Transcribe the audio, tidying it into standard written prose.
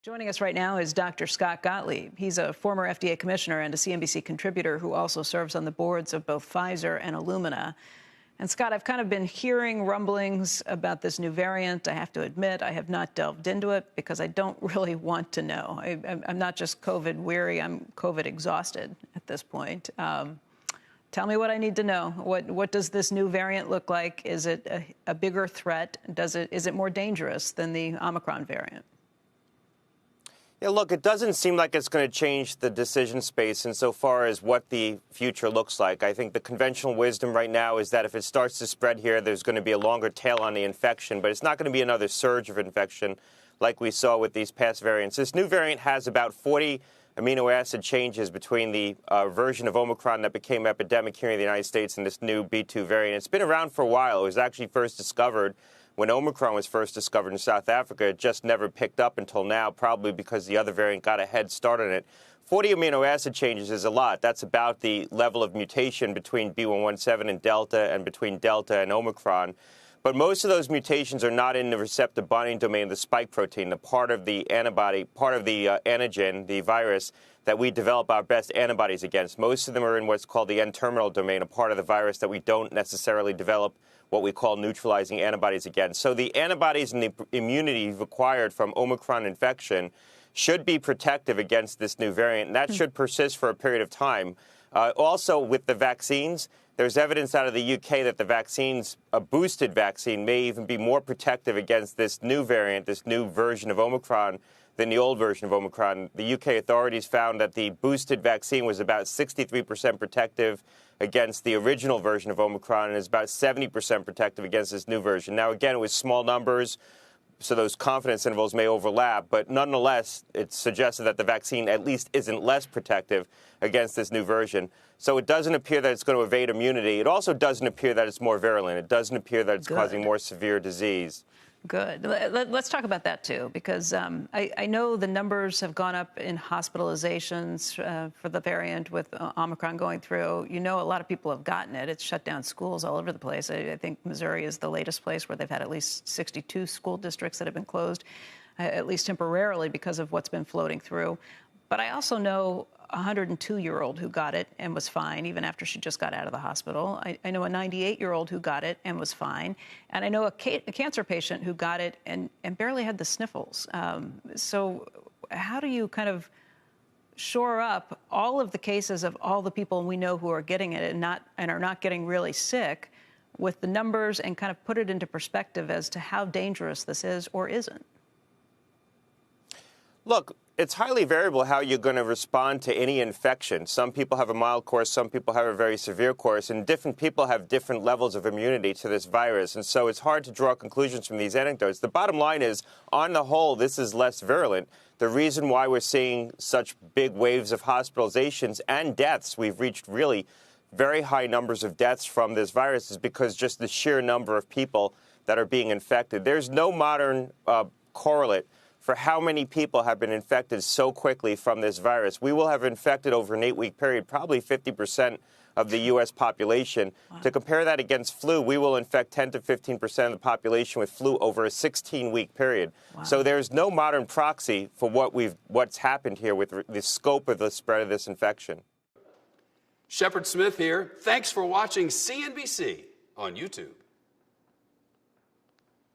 Joining us right now is Dr. Scott Gottlieb. He's a former FDA commissioner and a CNBC contributor who also serves on the boards of both Pfizer and Illumina. And Scott, I've kind of been hearing rumblings about this new variant. I have to admit, I have not delved into it because I don't really want to know. I'm not just COVID weary, I'm COVID exhausted at this point. Tell me what I need to know. What does this new variant look like? Is it a bigger threat? Is it more dangerous than the Omicron variant? Yeah, look, it doesn't seem like it's going to change the decision space insofar as what the future looks like. I think the conventional wisdom right now is that if it starts to spread here, there's going to be a longer tail on the infection, but it's not going to be another surge of infection like we saw with these past variants. This new variant has about 40 amino acid changes between the version of Omicron that became epidemic here in the United States and this new B.2 variant. It's been around for a while. It was actually first discovered when Omicron was first discovered in South Africa. It just never picked up until now, probably because the other variant got a head start on it. 40 amino acid changes is a lot. That's about the level of mutation between B.1.1.7 and Delta and between Delta and Omicron. But most of those mutations are not in the receptor binding domain, the spike protein, the part of the antibody, part of the antigen, the virus, that we develop our best antibodies against. Most of them are in what's called the N-terminal domain, a part of the virus that we don't necessarily develop what we call neutralizing antibodies against. So the antibodies and the immunity you've acquired from Omicron infection should be protective against this new variant, and that should persist for a period of time. Also, with the vaccines, there's evidence out of the UK that the vaccines, a boosted vaccine, may even be more protective against this new variant, this new version of Omicron, than the old version of Omicron. The UK authorities found that the boosted vaccine was about 63% protective against the original version of Omicron and is about 70% protective against this new version. Now, again, it was small numbers, so those confidence intervals may overlap, but nonetheless, it's suggested that the vaccine at least isn't less protective against this new version. So it doesn't appear that it's going to evade immunity. It also doesn't appear that it's more virulent. It doesn't appear that it's causing more severe disease. Good. Let's talk about that, too, because I know the numbers have gone up in hospitalizations for the variant with Omicron going through. You know, a lot of people have gotten it. It's shut down schools all over the place. I think Missouri is the latest place where they've had at least 62 school districts that have been closed, at least temporarily, because of what's been floating through. But I also know a 102-year-old who got it and was fine even after she just got out of the hospital. I know a 98-year-old who got it and was fine. And I know a cancer patient who got it and barely had the sniffles. So how do you kind of shore up all of the cases of all the people we know who are getting it and are not getting really sick with the numbers and kind of put it into perspective as to how dangerous this is or isn't? Look, it's highly variable how you're going to respond to any infection. Some people have a mild course, some people have a very severe course, and different people have different levels of immunity to this virus. And so it's hard to draw conclusions from these anecdotes. The bottom line is, on the whole, this is less virulent. The reason why we're seeing such big waves of hospitalizations and deaths, we've reached really very high numbers of deaths from this virus, is because just the sheer number of people that are being infected. There's no modern correlate for how many people have been infected so quickly from this virus. We will have infected over an 8-week period, probably 50% of the U.S. population. Wow. To compare that against flu, we will infect 10 to 15% of the population with flu over a 16-week period. Wow. So there's no modern proxy for what's happened here with the scope of the spread of this infection. Shepard Smith here. Thanks for watching CNBC on YouTube.